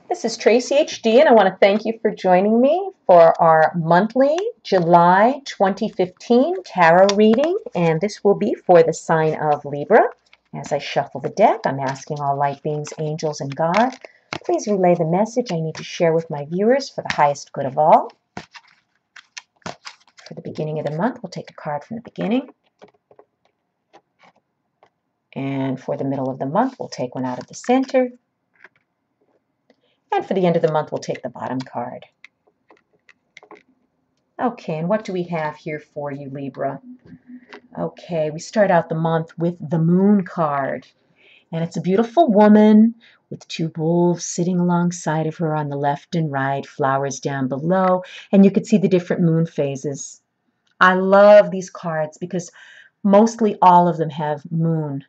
This is Tracy HD, and I want to thank you for joining me for our monthly July 2015 tarot reading, and this will be for the sign of Libra. As I shuffle the deck, I'm asking all light beings, angels, and God, please relay the message I need to share with my viewers for the highest good of all. For the beginning of the month, we'll take a card from the beginning. And for the middle of the month, we'll take one out of the center. And for the end of the month, we'll take the bottom card. Okay, and what do we have here for you, Libra? Okay, we start out the month with the Moon card. And it's a beautiful woman with two wolves sitting alongside of her on the left and right, flowers down below, and you can see the different moon phases. I love these cards because mostly all of them have moon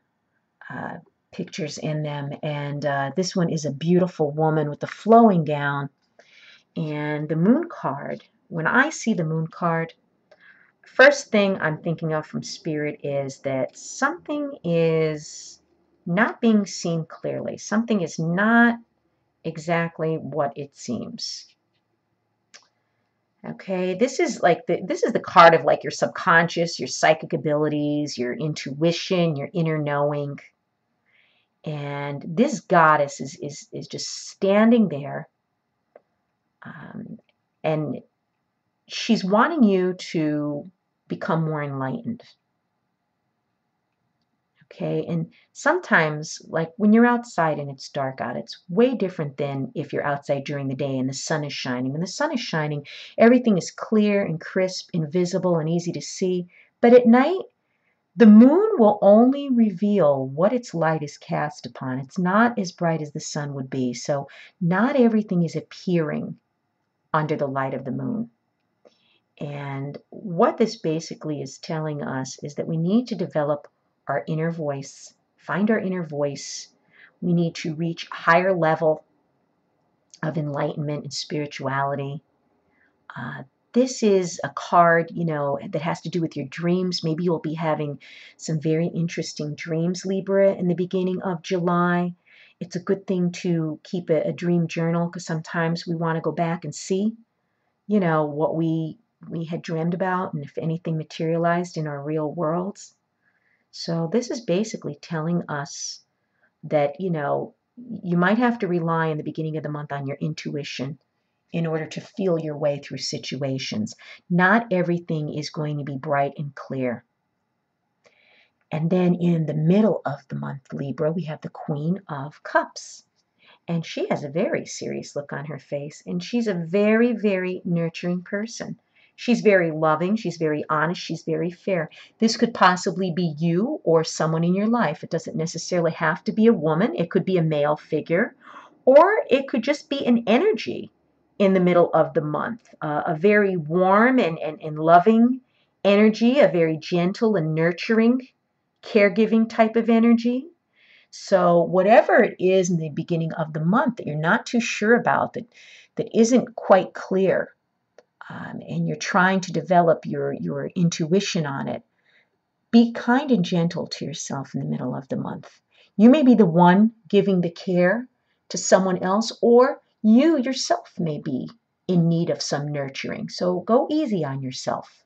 pictures in them, and this one is a beautiful woman with a flowing gown. And the Moon card, when I see the Moon card, first thing I'm thinking of from Spirit is that something is not being seen clearly. Something is not exactly what it seems. Okay, this is the card of like your subconscious, your psychic abilities, your intuition, your inner knowing. And this goddess is just standing there, and she's wanting you to become more enlightened. Okay, and sometimes, like when you're outside and it's dark out, it's way different than if you're outside during the day and the sun is shining. When the sun is shining, everything is clear and crisp and visible and easy to see. But at night, the moon will only reveal what its light is cast upon. It's not as bright as the sun would be, so not everything is appearing under the light of the moon. And what this basically is telling us is that we need to develop our inner voice, find our inner voice. We need to reach a higher level of enlightenment and spirituality. This is a card, that has to do with your dreams. Maybe you'll be having some very interesting dreams, Libra, in the beginning of July. It's a good thing to keep a dream journal because sometimes we want to go back and see, what we had dreamed about and if anything materialized in our real worlds. So this is basically telling us that, you might have to rely in the beginning of the month on your intuition in order to feel your way through situations. Not everything is going to be bright and clear. And then in the middle of the month, Libra, we have the Queen of Cups. And she has a very serious look on her face, and she's a very, very nurturing person. She's very loving, she's very honest, she's very fair. This could possibly be you or someone in your life. It doesn't necessarily have to be a woman. It could be a male figure, or it could just be an energy in the middle of the month, a very warm and loving energy, a very gentle and nurturing, caregiving type of energy. So whatever it is in the beginning of the month that you're not too sure about, that isn't quite clear, and you're trying to develop your intuition on it, be kind and gentle to yourself in the middle of the month. You may be the one giving the care to someone else, or you yourself may be in need of some nurturing. So go easy on yourself.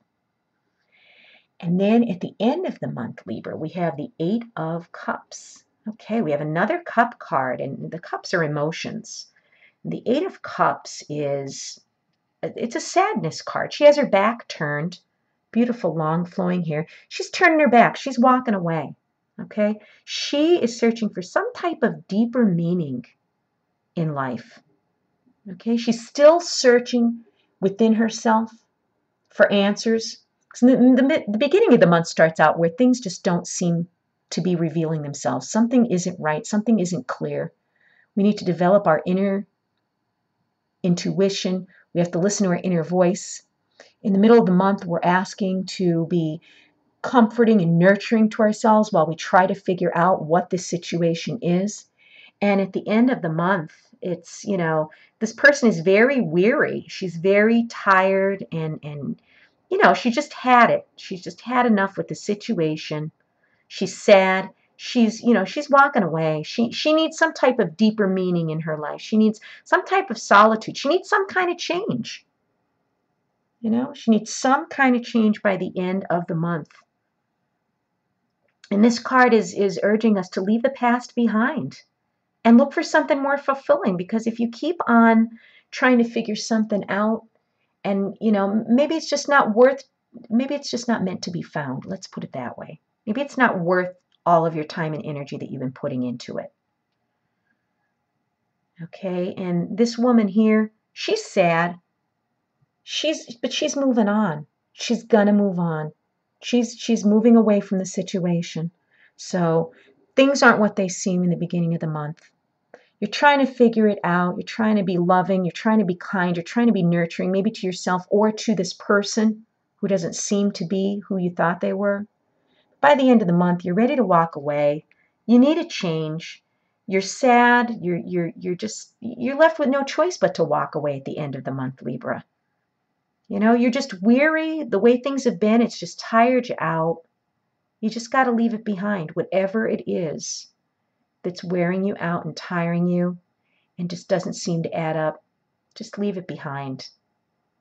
And then at the end of the month, Libra, we have the Eight of Cups. Okay, we have another cup card, and the cups are emotions. The Eight of Cups it's a sadness card. She has her back turned, beautiful long flowing hair. She's turning her back. She's walking away. Okay, she is searching for some type of deeper meaning in life. Okay, she's still searching within herself for answers. The beginning of the month starts out where things just don't seem to be revealing themselves. Something isn't right. Something isn't clear. We need to develop our inner intuition. We have to listen to our inner voice. In the middle of the month, we're asking to be comforting and nurturing to ourselves while we try to figure out what this situation is. And at the end of the month, it's, this person is very weary. She's very tired and she just had it. She's just had enough with the situation. She's sad. she's walking away. She needs some type of deeper meaning in her life. She needs some type of solitude. She needs some kind of change. She needs some kind of change by the end of the month. And this card is urging us to leave the past behind and look for something more fulfilling, because if you keep on trying to figure something out, and maybe it's just not meant to be found. Let's put it that way. Maybe it's not worth all of your time and energy that you've been putting into it. Okay, and this woman here, she's sad. But she's moving on. She's gonna move on. She's moving away from the situation. So things aren't what they seem in the beginning of the month. You're trying to figure it out. You're trying to be loving. You're trying to be kind. You're trying to be nurturing, maybe to yourself or to this person who doesn't seem to be who you thought they were. By the end of the month, you're ready to walk away. You need a change. You're sad. You're left with no choice but to walk away at the end of the month, Libra. You're just weary. The way things have been, it's just tired you out. You just got to leave it behind, whatever it is that's wearing you out and tiring you and just doesn't seem to add up. Just leave it behind.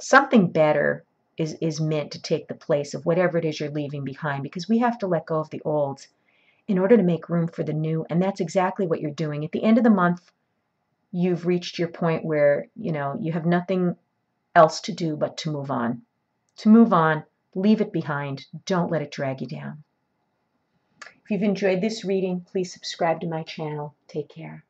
Something better is meant to take the place of whatever it is you're leaving behind, because we have to let go of the old in order to make room for the new. And that's exactly what you're doing. At the end of the month, you've reached your point where, you have nothing else to do but to move on. To move on, leave it behind. Don't let it drag you down. If you've enjoyed this reading, please subscribe to my channel. Take care.